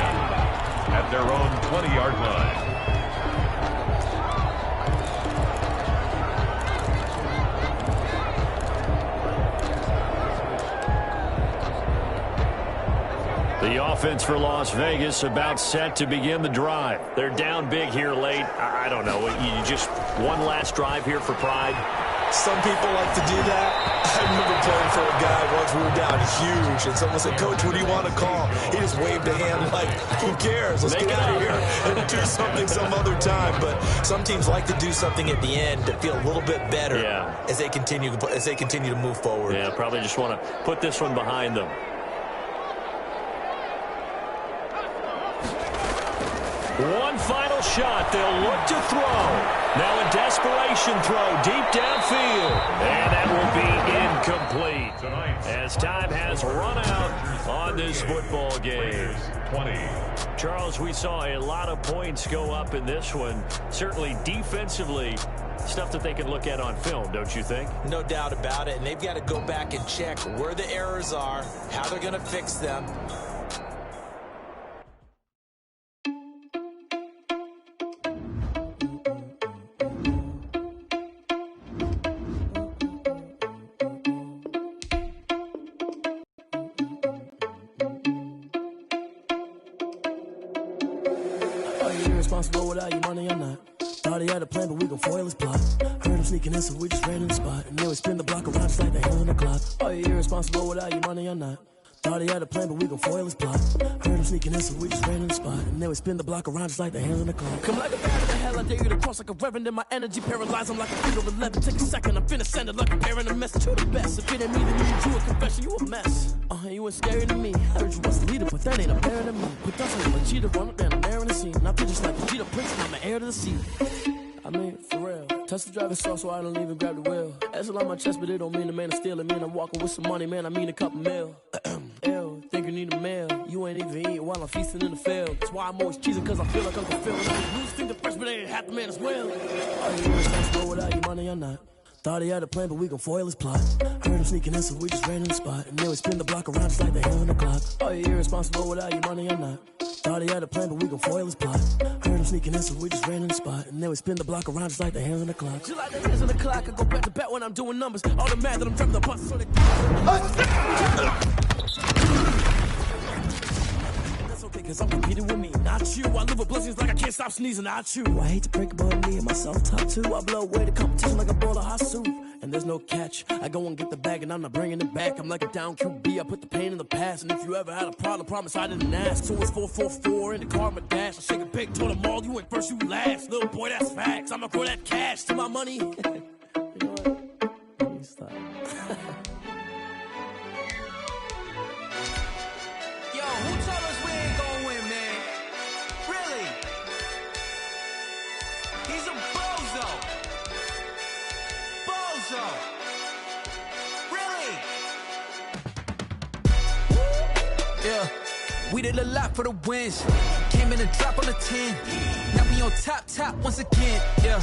at their own 20-yard line. The offense for Las Vegas about set to begin the drive. They're down big here late. I don't know. You just one last drive here for pride. Some people like to do that. I remember playing for a guy once. We were down huge, and someone said, "Coach, what do you want to call?" He just waved a hand like, "Who cares? Let's get out of here and do something some other time." But some teams like to do something at the end to feel a little bit better as they continue to move forward. Yeah, probably just want to put this one behind them. One final shot. They'll look to throw. Now a desperation throw deep downfield. And that will be incomplete. As time has run out on this football game. 20. Charles, we saw a lot of points go up in this one. Certainly defensively, stuff that they can look at on film, don't you think? No doubt about it. And they've got to go back and check where the errors are, how they're going to fix them. Responsible without your money or not. Thought he had a plan, but we gon' foil his plot. Heard him sneaking in, so we just ran in the spot. And then we spin the block around just like the hands on the clock. Are you irresponsible without your money or not? Thought he had a plan, but we gon' foil his plot. Heard him sneaking in, so we just ran in the spot. And then we spin the block around just like the hands on the clock. Come like a bat in the hell, I dare you to cross like a reverend. In my energy paralyzed, I'm like a field of 11. Take a second, I'm finna send it like a parent a message to the best. If it ain't me, then you do a confession, you a mess. You ain't scary to me. I heard you was the leader, but that ain't a parent of me. Put that on a cheater, run up down the narrow. in the scene. I picture like Peter Prince and I'm the heir to the sea. I mean, for real. Touch the driver's sauce so I don't even grab the wheel. That's a lot on my chest, but it don't mean the man is stealing. Man, I'm walking with some money, man, I mean a couple mil. Ew, think you need a meal. You ain't even eating while I'm feasting in the field. That's why I'm always cheesing, cause I feel like Uncle Phil. And I lose think the fresh, but they ain't half the man as well. Are you irresponsible without your money or not? Thought he had a plan, but we gon' foil his plot. Heard him sneaking in, so we just ran in the spot. And then we spin the block around just like the hand on the clock. Are you irresponsible without your money or not? Thought he had a plan, but we gon' foil his plot. Heard him sneaking in, so we just ran in the spot. And then we spin the block around just like the hands on the clock. Just like the hands on the clock, I go back to back when I'm doing numbers. All the mad that I'm dropping the bus, so they... That's okay, cause I'm competing with me, not you. I live with blessings like I can't stop sneezing, not you. I hate to break it, but me and myself top two. I blow away the competition like a bowl of hot soup. And there's no catch. I go and get the bag and I'm not bringing it back. I'm like a down QB, I put the pain in the past. And if you ever had a problem, promise I didn't ask. So it's 444 in the car, my dash. I shake a big, told them all, you ain't first, you last. Little boy, that's facts. I'ma throw that cash to my money. You know what? Let me stop. Yo, who told us we ain't gonna win, man? Really? He's a bozo. Bozo. Really? Yeah, we did a lot for the wins. Came in a drop on the 10. Now we on top once again. Yeah.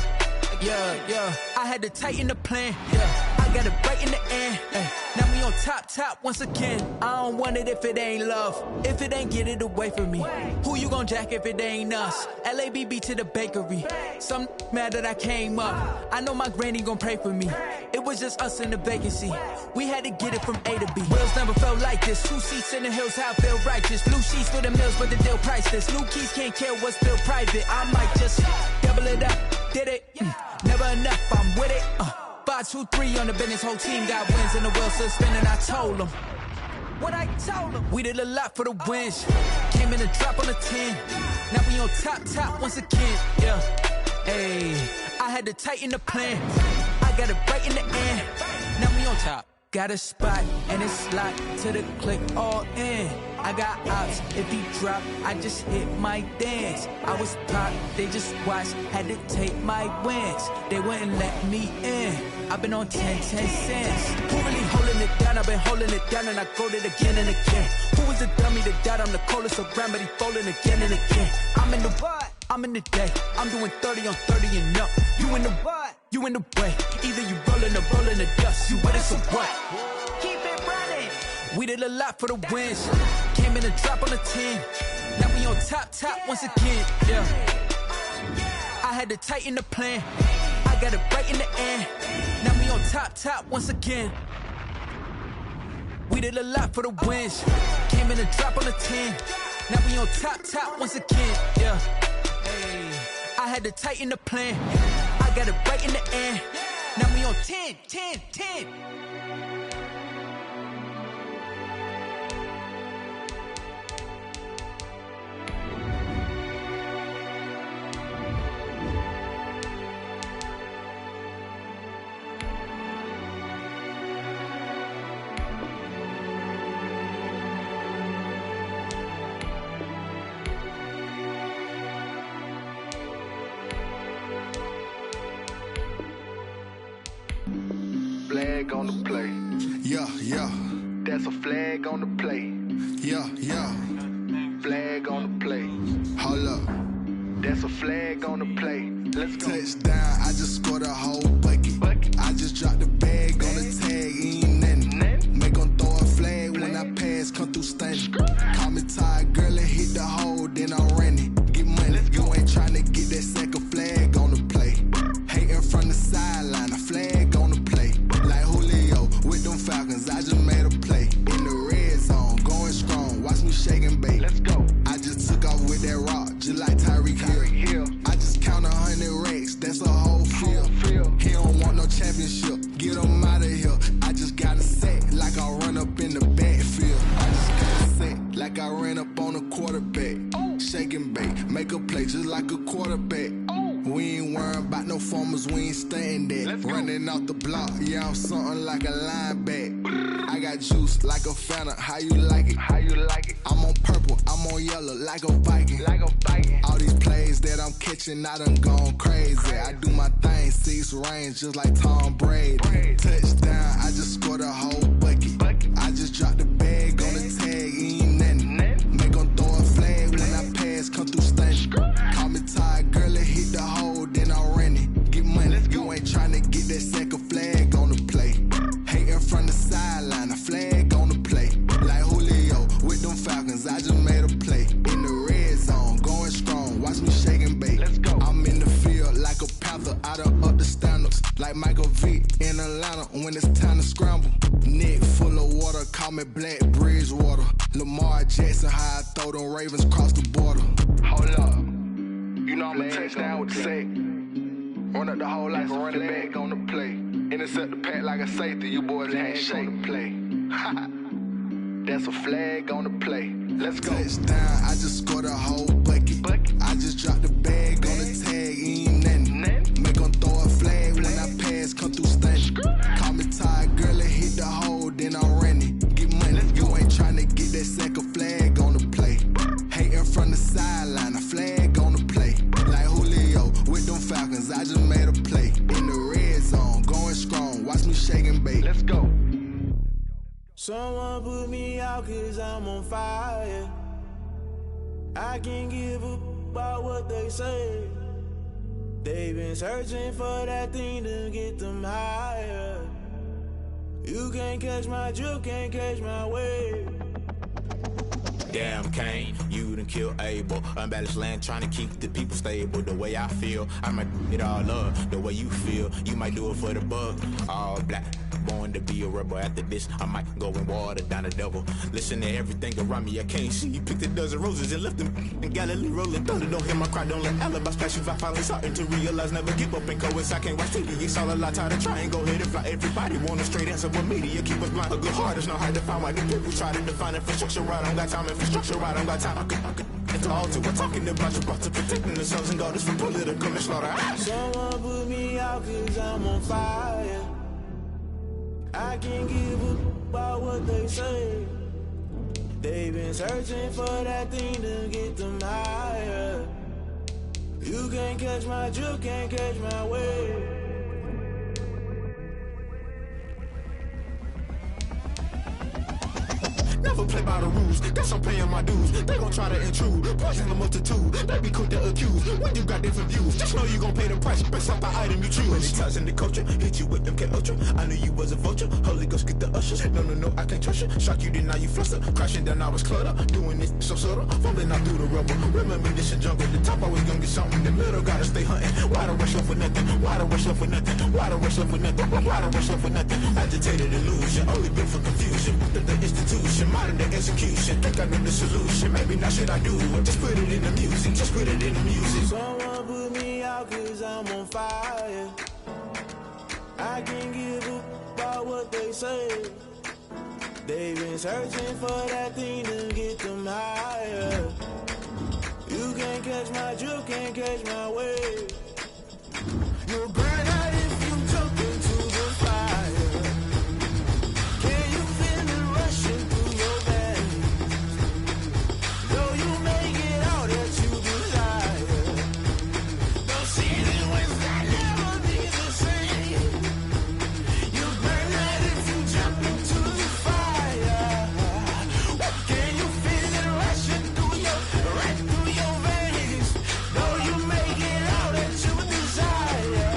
I had to tighten the plan. Yeah, I got it right in the end. Now we on top once again. I don't want it if it ain't love. If it ain't, get it away from me. Who you gon' jack if it ain't us? LABB to the bakery. Some mad that I came up. I know my granny gon' pray for me. It was just us in the vacancy. We had to get it from A to B. Wheels never felt like this. 2 seats in the hills, how I feel righteous. Blue sheets for the mills, but the deal priceless. New keys can't care what's still private. I might just double it up. Did it? Never enough, I'm with it. 5, 2, 3 on the business, whole team got wins and the wheels still spinning. I told them what I told them. We did a lot for the wins. Came in a drop on the 10. Now we on top once again. Yeah, hey, I had to tighten the plan. I got it right in the end. Now we on top. Got a spot and it's locked to the click all in. I got ops, if he drop, I just hit my dance. I was pop, they just watched, had to take my wins. They wouldn't let me in. I've been on 10 cents. Who really holding it down? I've been holding it down and I go it again and again. Who was the dummy that died? I'm the coldest around, but he folding again and again. I'm in the what? I'm in the day. I'm doing 30 on 30 and up. You in the what? You in the way. Either you rolling or rolling the dust. You with it, so what? Keep it running. We did a lot for the wins. Came in a drop on the 10. Now we on top once again. Yeah. I had to tighten the plan. I got it right in the end. Now we on top once again. We did a lot for the wins. Came in a drop on the 10. Now we on top once again. Yeah. Hey, I had to tighten the plan. I got it right in the end. Now we on 10. Flag on the play. Yeah. That's a flag on the play. Yeah. Flag on the play. Hold up. That's a flag on the play. Let's go. Touchdown, I just scored a whole bucket. I just dropped the bag on the tag, ain't nothing. Make 'em throw a flag when I pass, come through stunning. Call me tired, girl, and hit the hole, then I'm running. Get money, you ain't tryna get that second flag on the play. Hating from the sideline, a flag on the play. Like Julio with them Falcons, I just made a play. In the red zone, going strong, watch me shake and bake. Let's go. I just took off with that rock, just like Tyreek Hill. I just count 100 racks, that's a whole field. He don't want no championship, get him out of here. I just got a set, like I run up in the backfield. I just got a set, like I ran up on a quarterback. shake and bake. Make a play just like a quarterback. We ain't worrying about no formers, we ain't staying there. Running off the block, yeah, I'm something like a linebacker. I got juice like a Fanta, how you like it? How you like it? I'm on purple, I'm on yellow, like a Viking. Like a Viking. All these plays that I'm catching, I done gone crazy. I do my thing, 6 range, just like Tom Brady. Touchdown, I just scored a whole bucket. I just dropped the bag on the tag, ain't nothing. Make 'em throw a flag when I pass, come through stunning. Call me tired, girl, it hit the hole, then I ran it. Get money, you ain't tryna get that second flag on the play. Hating from the sideline, a flag on the play. Like Julio with them Falcons, I just made a play. In the red zone, going strong, watch me shake and bake. I'm in the field like a panther, I done up the standards. Like Michael Vick in Atlanta when it's time to scramble. Neck full of water, call me Black Bridgewater. Lamar Jackson, how I throw them Ravens across the border. Hold up, you know I'm a touchdown with the sack. Run up the hole like a running back on the play. Intercept the pack like a safety, you boys ain't shake. Play. That's a flag on the play. Let's go. Touchdown, I just scored a whole bucket. I just dropped the bag on the tag, ain't nothing. Make 'em throw a flag when I pass, come through stunning. Call me tired, girl, it hit the hole, then I ran it. Get money, you ain't tryna get that second flag on the play. Hating from the sideline, a flag on the play. Like Julio with them Falcons, I just made a play. In the red zone, going strong, watch me shake and bake. Let's go. Someone put me out 'cause I'm on fire. I can't give up about what they say. They've been searching for that thing to get them higher. You can't catch my drift, can't catch my wave. Damn Kane, you done killed Abel. Unbalanced land trying to keep the people stable. The way I feel, I might it all up. The way you feel, you might do it for the buck. All black, born to be a rebel. After this, I might go and water down the devil. Listen to everything around me, I can't see. Picked a dozen roses and left them in Galilee rolling thunder. Don't hear my cry, don't let alibis pass you. I finally starting to realize, never give up and coincide. I can't watch TV, it's all a lot. Tired of trying, go ahead and fly. Everybody want a straight answer with media. Keep us blind, a good heart is not hard to find. Why the people try to define infrastructure right? I don't got time, infrastructure right, I don't got time. I could at the altar, we're talking about you, brought to protecting the sons and daughters from political manslaughter. Someone put me out 'cause I'm on fire. I can't give up about what they say. They've been searching for that thing to get them higher. You can't catch my drift, can't catch my wave. Never play by the rules, guess I'm paying my dues. They gon' try to intrude, poison the multitude. They be quick to accuse when you got different views. Just know you gon' pay the price based off the item you choose. Many times in the culture, hit you with them K Ultra. I knew you was a vulture, Holy Ghost get the ushers. No, I can't trust you. Shock you, then now you fluster. Crashing down, I was cluttered. Doing this so subtle, fumbling out through the rubble. Remember this in jungle, the top always gonna get something. The middle gotta stay hunting. Why the rush left for nothing? Why the rush left for nothing? Why the rush left for nothing? Why the rush left for nothing? Agitated illusion, only built for confusion. The institution, modern day execution. Think I know the solution. Maybe now should I do it? Just put it in the music. Just put it in the music. Someone put me out 'cause I'm on fire. I can't give up about what they say. They've been searching for that thing to get them higher. You can't catch my drift, can't catch my wave. You'll burn out if you jump into the fire. Can you feel it rushing through your veins? Though you make it all that you desire. Those seasons when that never be the same. You'll burn out if you jump into the fire. Can you feel it rushing right through your veins? Though you make it all that you desire.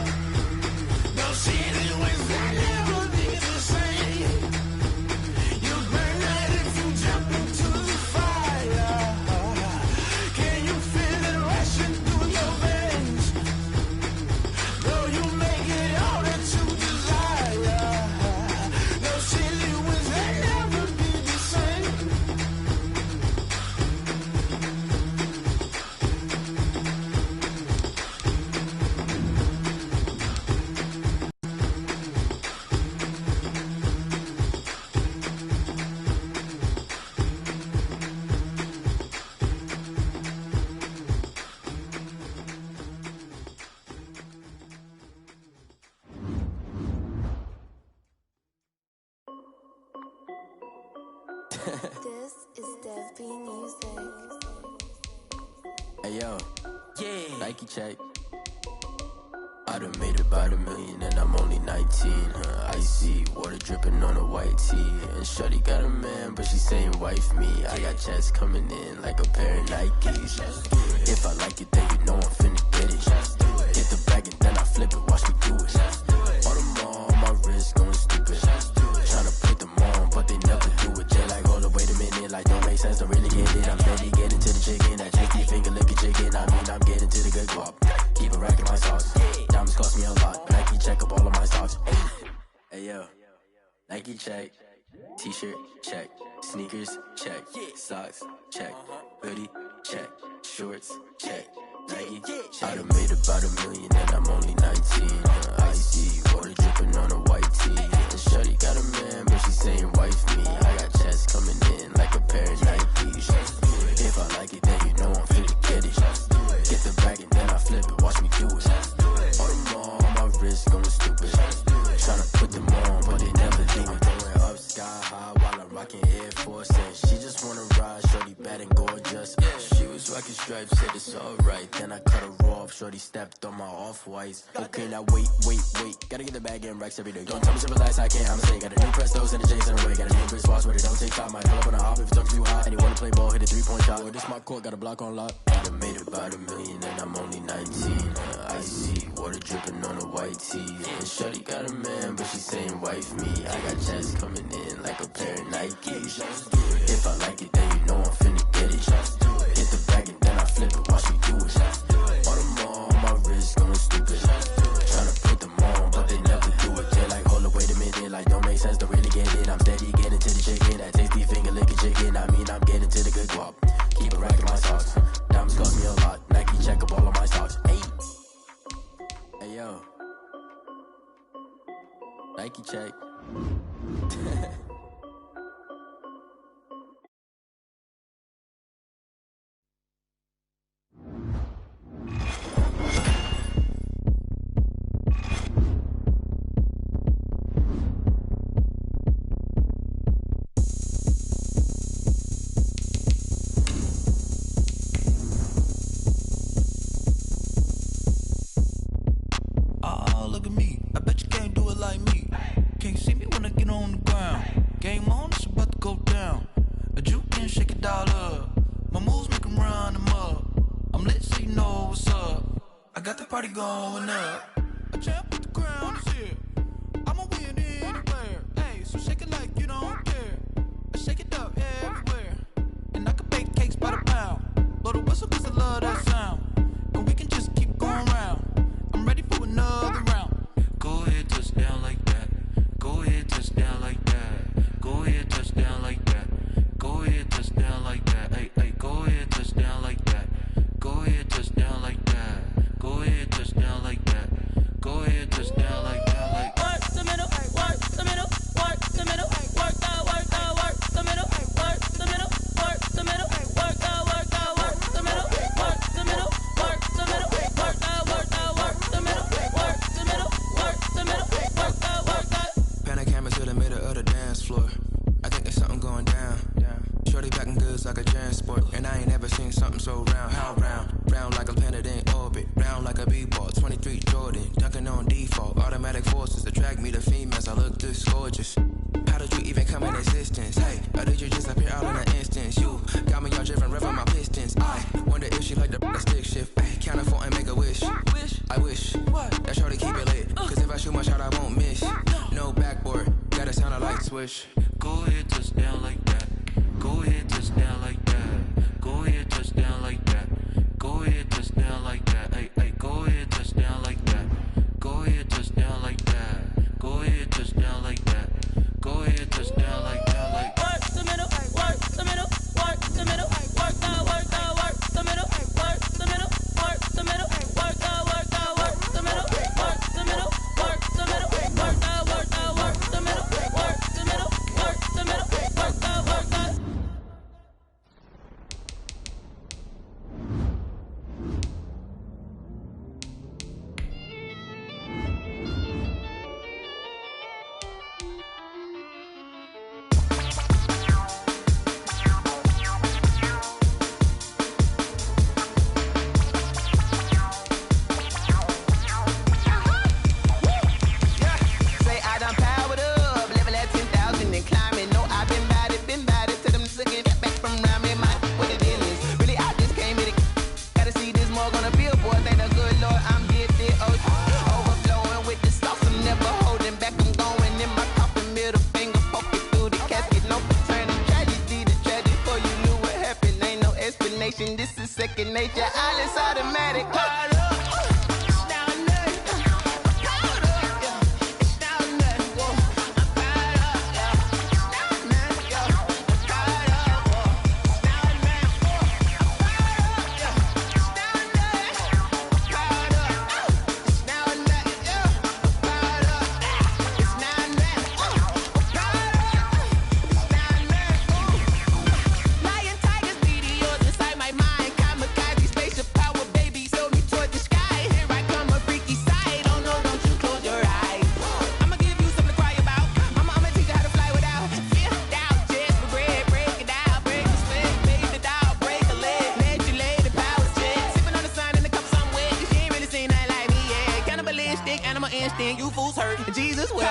This is Dev B Music. Hey yo, yeah. Nike check. I done made about $1 million and I'm only 19. Icy water dripping on a white tee. And shorty got a man, but she saying wife me. I got checks coming in like a pair of Nikes. If I like it, then you know I'm finna get it. Get the bag and then I flip it, watch me do it. All them on my wrist going stupid. Tryna put them on, but they never do it. They like, hold up, wait a minute, like don't make sense, don't really get it. I'm steady getting to the chicken, that tasty finger licking chicken. I mean, I'm getting to the good guap. Keep a rack in my sauce. Diamonds cost me a lot. Nike check up all of my stocks. Hey yo, Nike check. T-shirt check. Sneakers check. Socks check. Hoodie check. Shorts check. Nike. I done made about $1 million and I'm only 19. Icy water dripping on a white tee. And shorty got a man, but she saying wife me. I got checks coming in like a pair of Nikes. If I like it, then you know I'm finna get it. Get the bag and then I flip it, watch me do it. All them on my wrist going stupid. Tryna put them on, but they never do it. Going up sky high while I'm rocking Air Force. And she just wanna ride, shorty bad and gorgeous. She was rocking stripes, said it's alright. Then I cut her off, shorty stepped on my off-whites. Okay, now wait. Gotta get the bag and racks every day. Don't tell me to relax, I can't, I'ma say. Got a new Prestos and a J's in the way. Got a new Chris Boss, but it don't take time. I pull up on a hop if it's talking too hot. And you wanna play ball, hit a 3-point shot. Or this my court, got a block on lock. I done made about $1 million and I'm only 19. Icy water dripping on a white tee. And shorty got a man, but she saying wife me. I got checks coming in like a pair of Nikes. If I like it, then you know I'm finna get it. Get the bag and then I flip it, watch me do it. All them on my wrist going stupid. Tryna put them on, but they never do it. They like, hold up, wait a minute, like don't make sense, don't really get it. I'm steady getting to the chicken, that tasty finger licking chicken. I mean, I'm getting to the good guap. Keep a rack in my socks. Diamonds cost me a lot. Nike check up all of my stocks. Hey yo, Nike check. Look at me, I bet you can't do it like me. Can't see me when I get on the ground. Game on, it's about to go down. A juke and shake it all up. My moves make them run them up. I'm lit so you know what's up. I got the party going up. A champ with the crown is here. I'ma win anywhere. Hey, so shake it like you don't care. I shake it up everywhere. And I can bake cakes by the pound. Blow the whistle cause I love that sound. And we can just keep going round. I'm ready for another round. Go ahead, touch down like that. Go ahead, touch down like that. Go ahead, touch down like that. Go ahead, touch down like that. Hey, go ahead, touch down like that. Go ahead, touch down like that. Go ahead, touch down like that. Go ahead, touch down like that. Like work the middle, work the middle, work the middle, work the middle, work the middle, work the middle, work the middle, work the middle, work the middle, work the middle, work the middle, work the Pan camera to the middle of the dance floor. I think there's something going down. Shorty backing goods like a transport. And I ain't never seen something so round. How round? Round like a planet in orbit. Round like a b-ball. 23 Jordan. Dunking on default. Automatic forces attract me to females. I look this gorgeous. How did you even come in existence? Hey, or did you just appear out in an instance? You got me all driven, revving my pistons. I wonder if she like the stick shift. Ay, count a four and make a wish. I wish that shorty keep it lit. Cause if I shoot my shot, I won't miss. No backboard, gotta sound a light switch. Go ahead, touch down like that. Go ahead, touch down like that. Go ahead, touch down like that. Go ahead, touch down like that. Hey, go ahead, touch down like that. Go ahead, touch down like that. Go ahead, touch down like that. Go ahead, touch down like that. Like work the middle, work the middle, work the middle, work the middle, work the middle, work the middle, work the middle, work the middle, work the middle, work the middle, work the middle, work the middle, work the middle, work the middle, work the middle, second nature. All is automatic. Caught up. You fools hurt. Jesus will.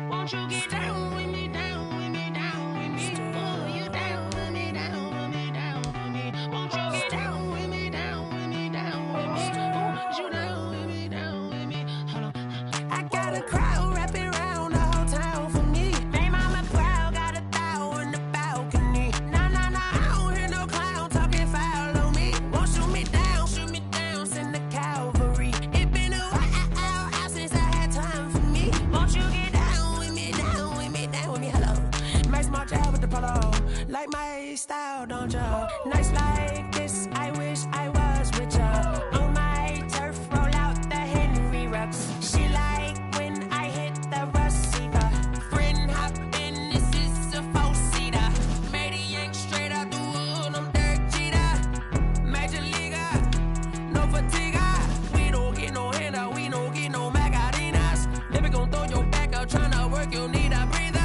Won't you get down with me, down with me, down with me? Oh, you down with me, down with me, down with me. Won't you get down with me, down with me, down with me? Oh, you down with me, down with me? Hold on. I got a crowd wrapping around the whole town for me. Hey, mama proud, got a thou in the balcony. Nah, nah, nah, I don't hear no clown talking foul on me. Won't shoot me down, send the cavalry. It been a while since I had time for me. Won't you get down with me, down with me, down with me? Hello. Max March out with the polo. Like my style, don't ya? Nights like this, I wish I was with ya. On my turf, roll out the Henry Rux. She like when I hit the receiver. Friend hop in, this is a four-seater. Made a yank straight out the wood, I'm Derek Jeter. Major leaguer, no fatigue. We don't get no handout, we don't get no Macarinas. Never gon' throw your back out, tryna work, you need a breather.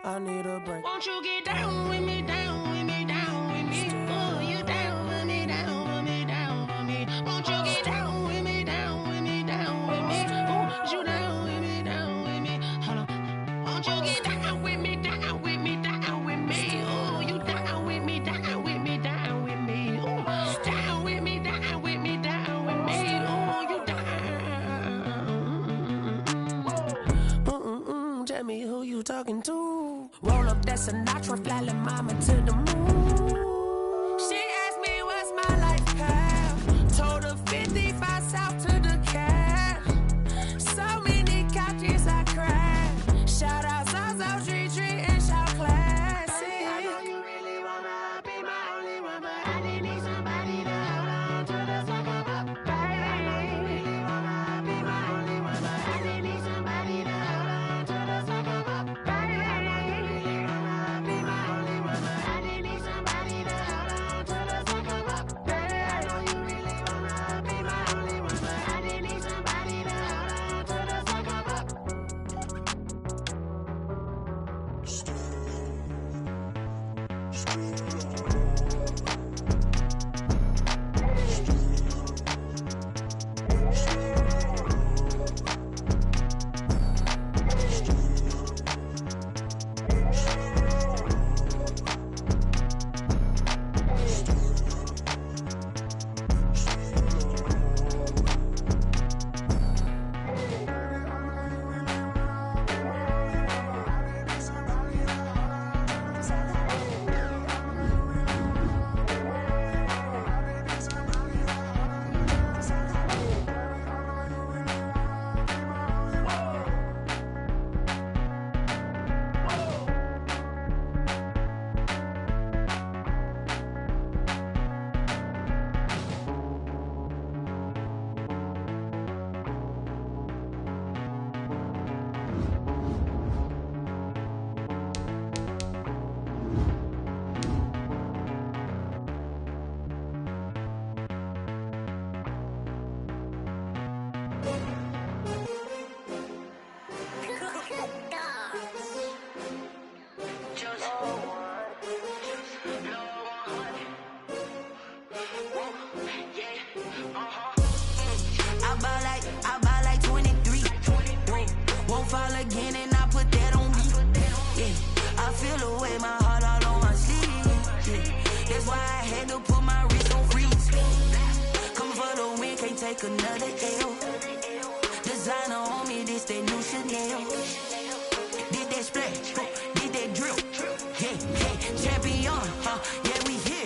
I need a break. Won't you get down with me, down with me, down with me? Oh, you down with me, down with me, down with me? Won't you get down with me, down with me, down with me? Oh, you down with me, down with me? Hold on. Won't you get down with me, down with me, down with me? Oh, you down with me, down with me, down with me? Oh, down with me, down with me, down with me? Oh, you down. Tell me who you talking to. Roll up that Sinatra, fly la mama to the moon. She asked me what's my life path. Told her 55 south to the cab. So many couches I cried. Shout out South Street and shout classy. I know you really wanna be my only one, but I didn't need somebody to hold on to the second up. Baby, I know you really wanna be my only one, but I didn't need somebody to hold on to the second up. Baby, I know you really wanna be my only one, but I didn't need somebody to took another L. Designer on me, this that new Chanel. Did that splash, did that drill. Yeah, champion, yeah, we here.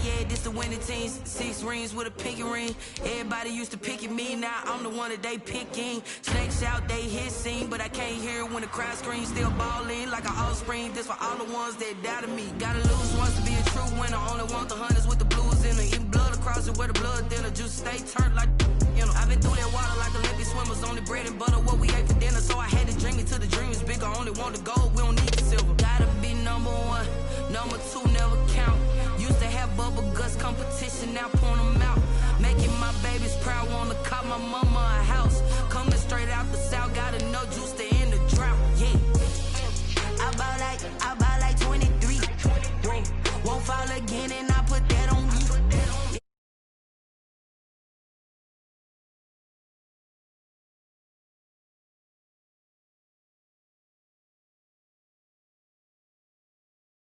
Yeah, this the winning teams. 6 rings with a pinky ring. Everybody used to pick at me, now I'm the one that they picking. Snakes out, they hit scene, but I can't hear it when the crowd screams. Still ballin' like an offspring. This for all the ones that doubted me. Gotta lose once to be a true winner. Only want the hunters with the blues in it. Eating blood across it where the blood dinner. Juice stay turned like, you know. I've been through that water like Olympic swimmers. Only bread and butter, what we ate for dinner. So I had to dream it till the dream is bigger. Only want the gold, we don't need the silver. Gotta be number 1, number 2 never count. Used to have bubble guts competition, now point them out. Making my babies proud, wanna call my mama a house. Coming straight out the south, gotta know juice to end the drought. Yeah, I bought like 23. Whoa, won't fall again.